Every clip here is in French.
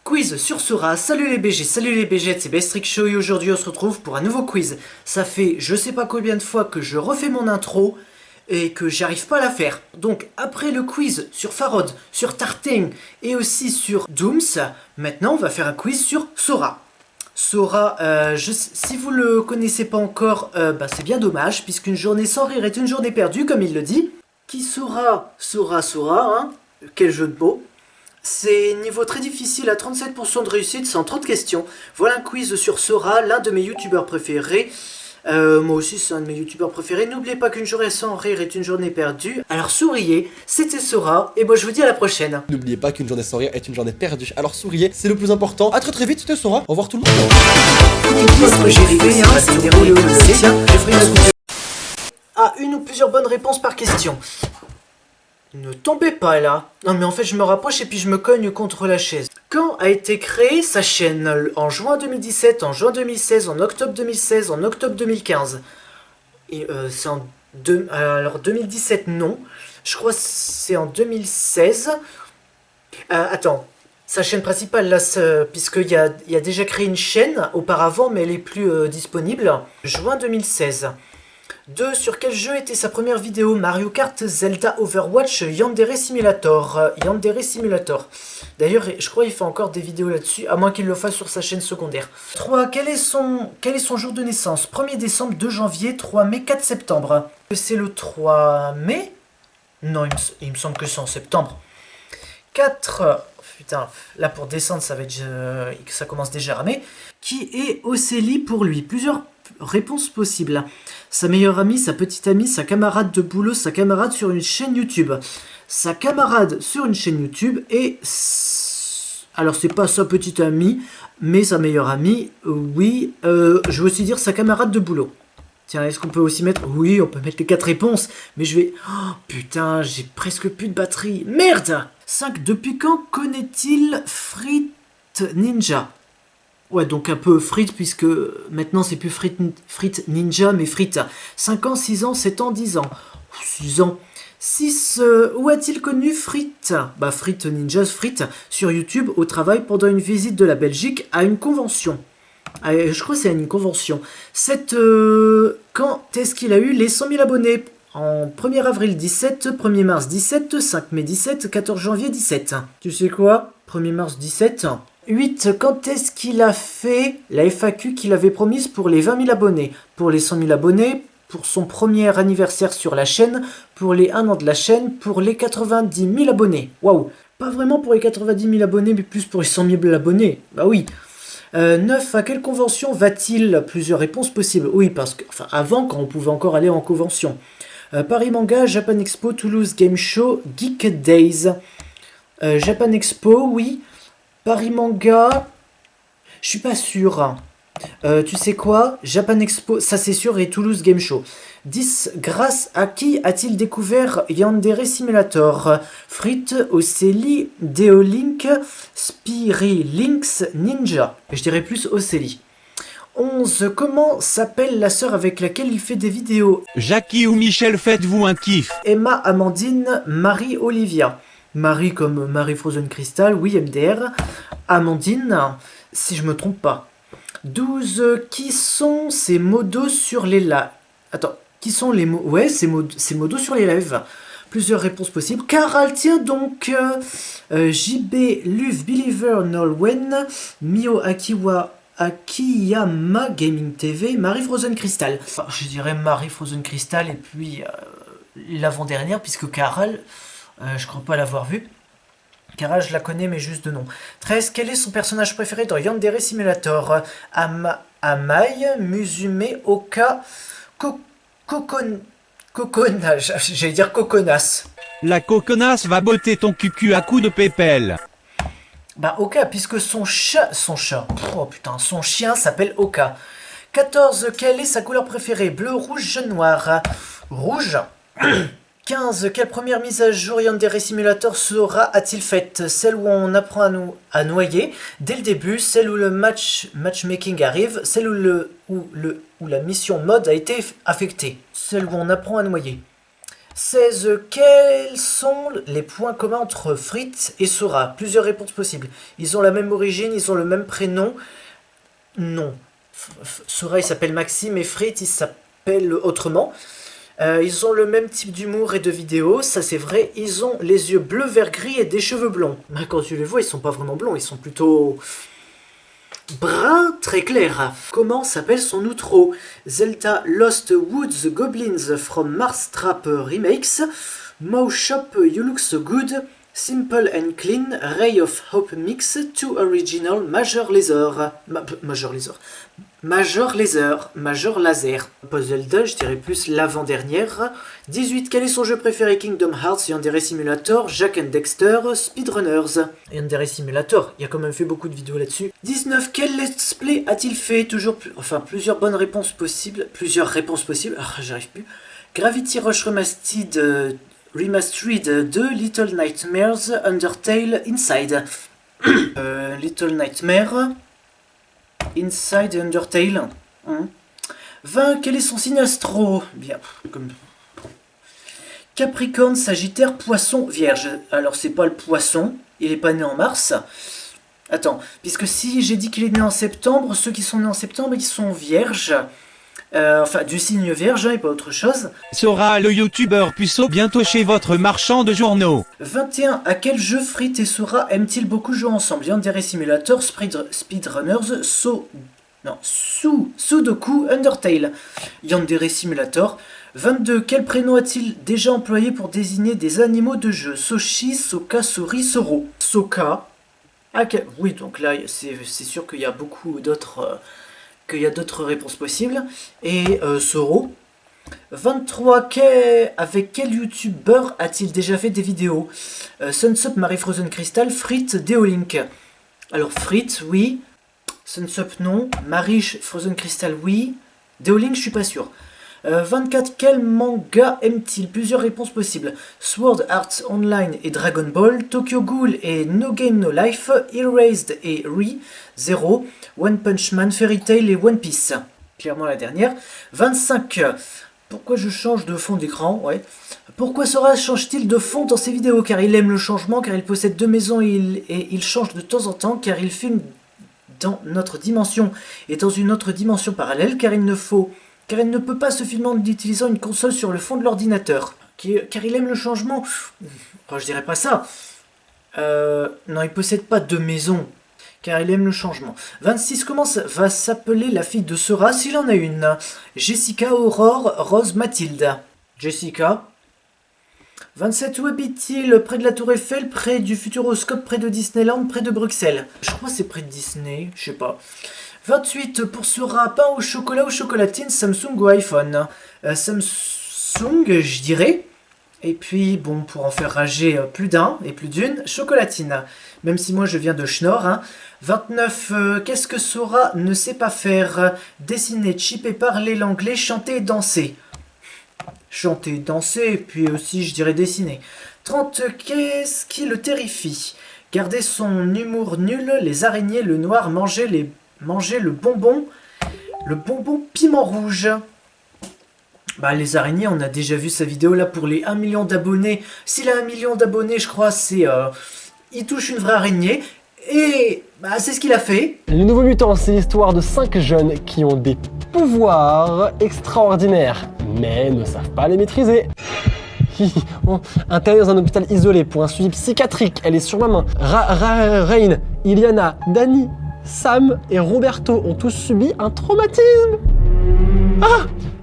Quiz sur Sora, salut les BG, salut les BG, c'est Bestrick Show et aujourd'hui on se retrouve pour un nouveau quiz. Ça fait je sais pas combien de fois que je refais mon intro et que j'arrive pas à la faire. Donc après le quiz sur Farod, sur Tartane et aussi sur Dooms, maintenant on va faire un quiz sur Sora. Sora, si vous le connaissez pas encore, c'est bien dommage puisqu'une journée sans rire est une journée perdue comme il le dit. Qui saura, saura, hein. Quel jeu de mots. C'est niveau très difficile à 37% de réussite, c'est en 30 questions. Voilà un quiz sur Sora, l'un de mes youtubeurs préférés. Moi aussi c'est un de mes youtubeurs préférés. N'oubliez pas qu'une journée sans rire est une journée perdue. Alors souriez, c'était Sora, et moi je vous dis à la prochaine. N'oubliez pas qu'une journée sans rire est une journée perdue. Alors souriez, c'est le plus important. A très vite, c'était Sora. Au revoir tout le monde. Ah, une ou plusieurs bonnes réponses par question. Ne tombez pas là. Non mais en fait je me rapproche et puis je me cogne contre la chaise. Quand a été créée sa chaîne? En juin 2017, en juin 2016, en octobre 2016, en octobre 2015. Et c'est en... Alors 2017 non. Je crois que c'est en 2016. Attends. Sa chaîne principale là, puisqu'il y a déjà créé une chaîne auparavant mais elle est plus disponible. Juin 2016. 2. Sur quel jeu était sa première vidéo? Mario Kart, Zelda, Overwatch, Yandere Simulator. Yandere Simulator. D'ailleurs, je crois qu'il fait encore des vidéos là-dessus, à moins qu'il le fasse sur sa chaîne secondaire. 3. Quel est son jour de naissance? 1er décembre, 2 janvier, 3 mai, 4 septembre. C'est le 3 mai? Non, il me semble que c'est en septembre. 4. Putain, là pour descendre, ça commence déjà à ramer. Qui est Océlie pour lui? Plusieurs réponses possibles. Sa meilleure amie, sa petite amie, sa camarade de boulot, sa camarade sur une chaîne YouTube. Sa camarade sur une chaîne YouTube et... Alors c'est pas sa petite amie, mais sa meilleure amie, oui. Je veux aussi dire sa camarade de boulot. Tiens, est-ce qu'on peut aussi mettre... Oui, on peut mettre les 4 réponses, mais je vais... Oh, putain, j'ai presque plus de batterie. Merde! 5. Depuis quand connaît-il Frit Ninja? Ouais, donc un peu Frit, puisque maintenant c'est plus Frit Ninja, mais Frit. 5 ans, 6 ans, 7 ans, 10 ans. 6 ans. 6. Où a-t-il connu Frit? Bah, Frit Ninja, Frit, sur YouTube, au travail, pendant une visite de la Belgique à une convention. Je crois que c'est une convention. 7. Quand est-ce qu'il a eu les 100 000 abonnés? En 1er avril 17, 1er mars 17, 5 mai 17, 14 janvier 17. Tu sais quoi? 1er mars 17. 8. Quand est-ce qu'il a fait la FAQ qu'il avait promise pour les 20 000 abonnés? Pour les 100 000 abonnés, pour son premier anniversaire sur la chaîne, pour les 1 an de la chaîne, pour les 90 000 abonnés. Waouh! Pas vraiment pour les 90 000 abonnés, mais plus pour les 100 000 abonnés. Bah oui. 9. À quelle convention va-t-il? Plusieurs réponses possibles. Oui, parce que, enfin, avant, quand on pouvait encore aller en convention. Paris Manga, Japan Expo, Toulouse Game Show, Geek Days. Japan Expo, oui. Paris Manga, je suis pas sûr. Tu sais quoi? Japan Expo, ça c'est sûr, et Toulouse Game Show. 10. Grâce à qui a-t-il découvert Yandere Simulator? Frit, Océlie, Deolink, Spirilinx, Ninja. Je dirais plus Océlie. 11. Comment s'appelle la sœur avec laquelle il fait des vidéos? Jackie ou Michel, faites-vous un kiff? Emma, Amandine, Marie, Olivia. Marie comme Marie Frozen Crystal, oui, MDR. Amandine, si je me trompe pas. 12. Qui sont ces modos sur les lives? Attends, qui sont les mots? Ouais, ces modos sur les lives. Plusieurs réponses possibles. Caral, tiens donc. JB, Luv, Believer, Nolwen, Mio, Akiyama Gaming TV, Marie Frozen Crystal. Enfin, je dirais Marie Frozen Crystal et puis l'avant-dernière, puisque Caral, je crois pas l'avoir vue. Caral, je la connais, mais juste de nom. 13. Quel est son personnage préféré dans Yandere Simulator? Amai, Musume, Oka, Coconas. J'allais dire Coconas. La coconasse va botter ton cucu à coups de pépelle. Bah Oka, puisque son chien s'appelle Oka. 14. Quelle est sa couleur préférée? Bleu, rouge, jaune, noir. Rouge. 15. Quelle première mise à jour Yandere Simulator Sora a-t-il faite? Celle où on apprend à noyer dès le début, celle où le matchmaking arrive, celle où la mission mode a été affectée, celle où on apprend à noyer. 16. Quels sont les points communs entre Fritz et Sora? Plusieurs réponses possibles. Ils ont la même origine, ils ont le même prénom. Non. Sora il s'appelle Maxime et Fritz il s'appelle autrement. Ils ont le même type d'humour et de vidéo, ça c'est vrai. Ils ont les yeux bleu, vert, gris et des cheveux blonds. Quand tu les vois, ils sont pas vraiment blonds, ils sont plutôt brun très clair. Comment s'appelle son outro? Zelda Lost Woods Goblins from Mars Trap Remakes, Mow Shop You Look So Good, Simple and Clean, Ray of Hope Mix, Two Original, Major Laser. Major Laser. Pas Zelda, je dirais plus l'avant-dernière. 18. Quel est son jeu préféré? Kingdom Hearts, Yandere Simulator, Jak and Dexter, Speedrunners. Yandere Simulator, il a quand même fait beaucoup de vidéos là-dessus. 19. Quel let's play a-t-il fait? Plusieurs bonnes réponses possibles. Plusieurs réponses possibles. Ah, j'arrive plus. Gravity Rush Remastered 2, Little Nightmares, Undertale, Inside. Little Nightmare, Inside et Undertale. 20. Quel est son signe astro? Bien, comme Capricorne, Sagittaire, Poisson, Vierge. Alors c'est pas le Poisson, il est pas né en mars. Attends, puisque si j'ai dit qu'il est né en septembre, ceux qui sont nés en septembre, ils sont vierges. Enfin, du signe vierge et pas autre chose. Sora le youtubeur puceau bientôt chez votre marchand de journaux. 21. À quel jeu Fritz et Sora aiment-ils beaucoup jouer ensemble? Yandere Simulator, Speedrunners, Sudoku, Undertale. Yandere Simulator. 22. Quel prénom a-t-il déjà employé pour désigner des animaux de jeu? Soshi, Soka, Sori, Soro. Soka. Oui, donc là, c'est sûr qu'il y a beaucoup d'autres... qu'il y a d'autres réponses possibles. Et Soro. 23. Avec quel youtubeur a-t-il déjà fait des vidéos? Sunsup, Marie Frozen Crystal, Fritz, Deolink. Alors Fritz, oui. Sunsup, non. Marie Frozen Crystal, oui. Deolink, je suis pas sûr. 24. Quel manga aime-t-il? Plusieurs réponses possibles. Sword Art Online et Dragon Ball, Tokyo Ghoul et No Game No Life, Erased et Zero, One Punch Man, Fairy Tail et One Piece. Clairement la dernière. 25. Pourquoi je change de fond d'écran? Ouais. Pourquoi Sora change-t-il de fond dans ses vidéos? Car il aime le changement, car il possède 2 maisons et il change de temps en temps, car il filme dans notre dimension et dans une autre dimension parallèle, car il ne peut pas se filmer en utilisant une console sur le fond de l'ordinateur. Car il aime le changement. Enfin, je dirais pas ça. Non, il possède pas 2 maisons. Car il aime le changement. 26. Comment va s'appeler la fille de Sora s'il en a une? Jessica, Aurore, Rose, Mathilde. Jessica. 27. Où habite-t-il? Près de la Tour Eiffel, près du Futuroscope, près de Disneyland, près de Bruxelles. Je crois que c'est près de Disney, je sais pas. 28. Pour Sora, pain au chocolat ou chocolatine, Samsung ou iPhone? Samsung, je dirais. Et puis, bon, pour en faire rager plus d'un et plus d'une, chocolatine. Même si moi je viens de Schnorr. Hein. 29. Qu'est-ce que Sora ne sait pas faire? Dessiner, chipper, parler l'anglais, chanter et danser. Chanter, danser, et puis aussi je dirais dessiner. 30. Qu'est-ce qui le terrifie? Garder son humour nul, les araignées, le noir, manger le bonbon piment rouge. Bah les araignées, on a déjà vu sa vidéo là pour les 1 million d'abonnés. S'il a 1 million d'abonnés, je crois, c'est... il touche une vraie araignée. Et bah c'est ce qu'il a fait. Les Nouveaux Mutants, c'est l'histoire de 5 jeunes qui ont des pouvoirs extraordinaires, mais ne savent pas les maîtriser. Internée dans un hôpital isolé pour un suivi psychiatrique, elle est sur ma main. Rain, Iliana, Dani, Sam et Roberto ont tous subi un traumatisme.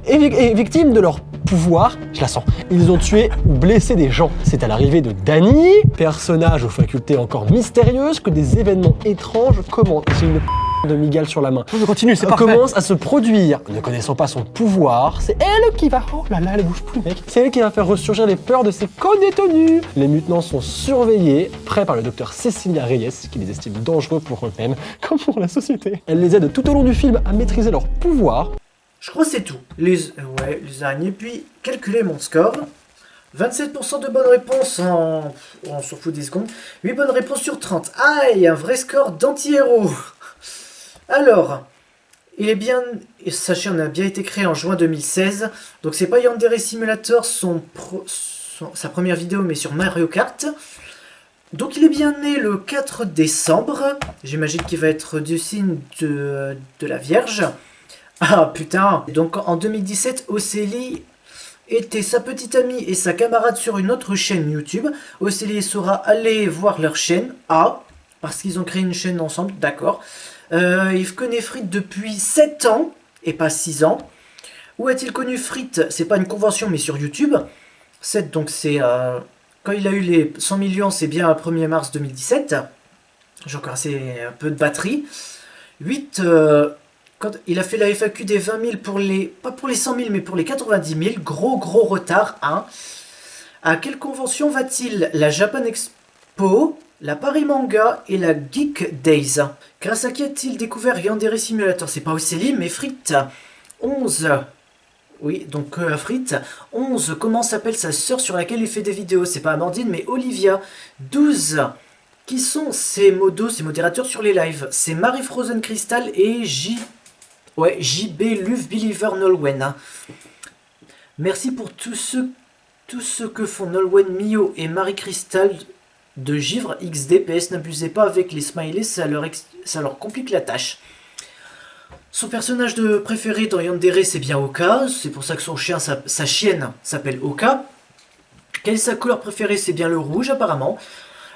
Et victimes de leur pouvoir, je la sens, ils ont tué ou blessé des gens. C'est à l'arrivée de Dani, personnage aux facultés encore mystérieuses, que des événements étranges commencent. J'ai une de Miguel sur la main. Je continue, c'est parfait. Commence à se produire. Ne connaissant pas son pouvoir, c'est elle qui va... Oh là là, elle bouge plus, mec. C'est elle qui va faire ressurgir les peurs de ses co-détenus. Les mutants sont surveillés, prêts par le docteur Cecilia Reyes, qui les estime dangereux pour eux-mêmes, comme pour la société. Elle les aide tout au long du film à maîtriser leur pouvoir. Je crois que c'est tout. Les araignées, puis calculer mon score. 27% de bonnes réponses on s'en fout 10 secondes. 8 bonnes réponses sur 30. Aïe, un vrai score d'anti-héros. Alors, Sa chaîne a bien été créée en juin 2016. Donc c'est pas Yandere Simulator sa première vidéo, mais sur Mario Kart. Donc il est bien né le 4 décembre. J'imagine qu'il va être du signe de la Vierge. Ah putain. Donc en 2017, Océlie était sa petite amie et sa camarade sur une autre chaîne YouTube. Océlie et Sora allaient voir leur chaîne. Ah, parce qu'ils ont créé une chaîne ensemble, d'accord. Il connaît Frit depuis 7 ans et pas 6 ans. Où a-t-il connu Frit? C'est pas une convention mais sur YouTube. 7 donc c'est... quand il a eu les 100 millions, c'est bien le 1er mars 2017. J'ai encore assez un peu de batterie. 8, quand il a fait la FAQ des 20 000 pour les... Pas pour les 100 000, mais pour les 90 000. Gros retard, hein. À quelle convention va-t-il? La Japan Expo, la Paris Manga et la Geek Days. Grâce à qui a-t-il découvert Yandere Simulator? C'est pas Océlie, mais Frit. 11... Oui, donc Frit. 11. Comment s'appelle sa sœur sur laquelle il fait des vidéos? C'est pas Amandine, mais Olivia. 12. Qui sont ces modérateurs sur les lives? C'est Marie Frozen Crystal et JB Love Believer Nolwenn. Merci pour tout ce que font Nolwenn, Mio et Marie Crystal de Givre XD. PS, n'abusez pas avec les smileys, ça leur complique la tâche. Son personnage préféré dans Yandere, c'est bien Oka. C'est pour ça que sa chienne s'appelle Oka. Quelle est sa couleur préférée? C'est bien le rouge, apparemment.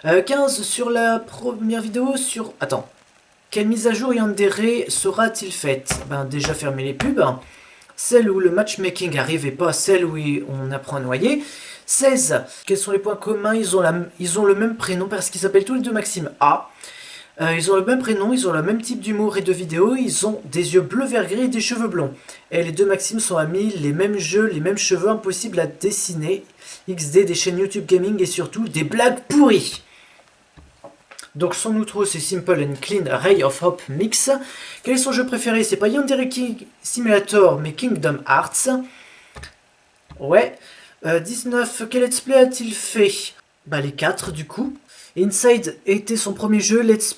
15 sur la première vidéo sur... Attends. Quelle mise à jour Yandere sera-t-il faite? Ben, déjà fermer les pubs. Celle où le matchmaking arrive et pas celle où on apprend à noyer. 16. Quels sont les points communs? Ils ont le même prénom parce qu'ils s'appellent tous les deux Maxime A. Ils ont le même prénom, ils ont le même type d'humour et de vidéo, ils ont des yeux bleu vert gris et des cheveux blonds. Et les deux Maximes sont amis, les mêmes jeux, les mêmes cheveux, impossible à dessiner. XD, des chaînes YouTube Gaming et surtout des blagues pourries. Donc son outro c'est Simple and Clean Ray of Hope Mix. Quel est son jeu préféré? C'est pas Yandere Simulator mais Kingdom Hearts. Ouais. 19. Quel let's play a-t-il fait? Bah les 4 du coup. Inside était son premier let's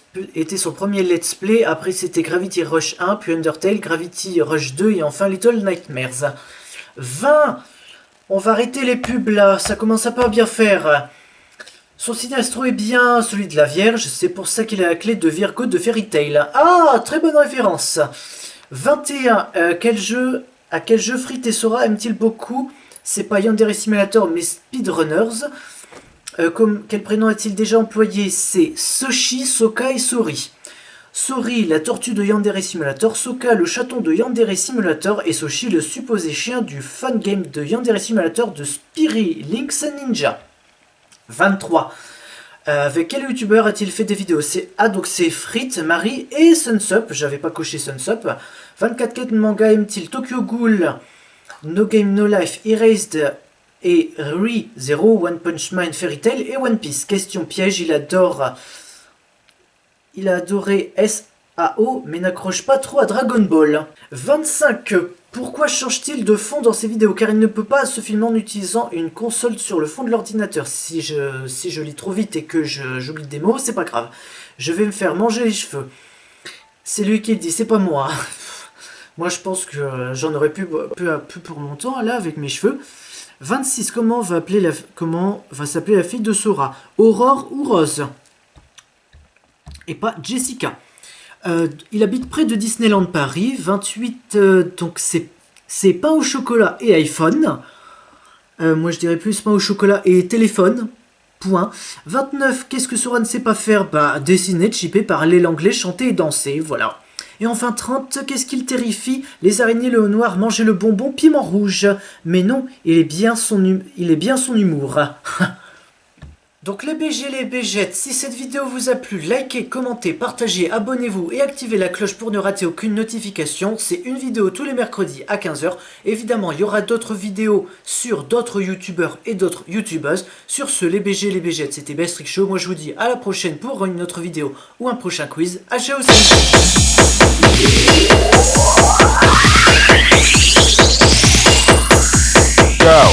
play, après c'était Gravity Rush 1, puis Undertale, Gravity Rush 2 et enfin Little Nightmares. 20. On va arrêter les pubs là, ça commence à pas bien faire. Son signe astro est bien celui de la Vierge, c'est pour ça qu'il a la clé de Virgo de Fairy Tail. Ah, très bonne référence. 21. À quel jeu Frit et Sora aiment-ils beaucoup? C'est pas Yandere Simulator mais Speedrunners. Quel prénom a-t-il déjà employé? C'est Soshi, Soka et Sori. Sori, la tortue de Yandere Simulator, Soka, le chaton de Yandere Simulator et Soshi, le supposé chien du fun game de Yandere Simulator de Spirit Links Ninja. 23. Avec quel youtubeur a-t-il fait des vidéos? Donc c'est Frit, Marie et Sunsup. J'avais pas coché Sunsup. 24. Quel manga aime-t-il? Tokyo Ghoul, No Game No Life, Erased et Re:Zero, One Punch Man, Fairy Tail et One Piece. Question piège, il a adoré SAO mais n'accroche pas trop à Dragon Ball. 25. Pourquoi change-t-il de fond dans ses vidéos? Car il ne peut pas se filmer en utilisant une console sur le fond de l'ordinateur. Si je lis trop vite et que j'oublie des mots, c'est pas grave. Je vais me faire manger les cheveux. C'est lui qui le dit, c'est pas moi. Moi je pense que j'en aurais pu peu à peu pour longtemps là avec mes cheveux. 26. Comment va s'appeler la fille de Sora? Aurore ou Rose? Et pas Jessica. Il habite près de Disneyland Paris. 28. Donc c'est pain au chocolat et iPhone. Moi je dirais plus pain au chocolat et téléphone. Point. 29. Qu'est-ce que Sora ne sait pas faire? Bah dessiner, chipper, parler l'anglais, chanter et danser. Voilà. Et enfin 30, qu'est-ce qu'il terrifie? Les araignées, le noir, manger le bonbon, piment rouge. Mais non, il est bien son humour. Donc les BG, les BGettes, si cette vidéo vous a plu, likez, commentez, partagez, abonnez-vous et activez la cloche pour ne rater aucune notification. C'est une vidéo tous les mercredis à 15 h. Évidemment, il y aura d'autres vidéos sur d'autres youtubeurs et d'autres youtubeuses. Sur ce, les BG, les BGettes, c'était Bestrick Show. Moi je vous dis à la prochaine pour une autre vidéo ou un prochain quiz. À ciao aussi. Ciao.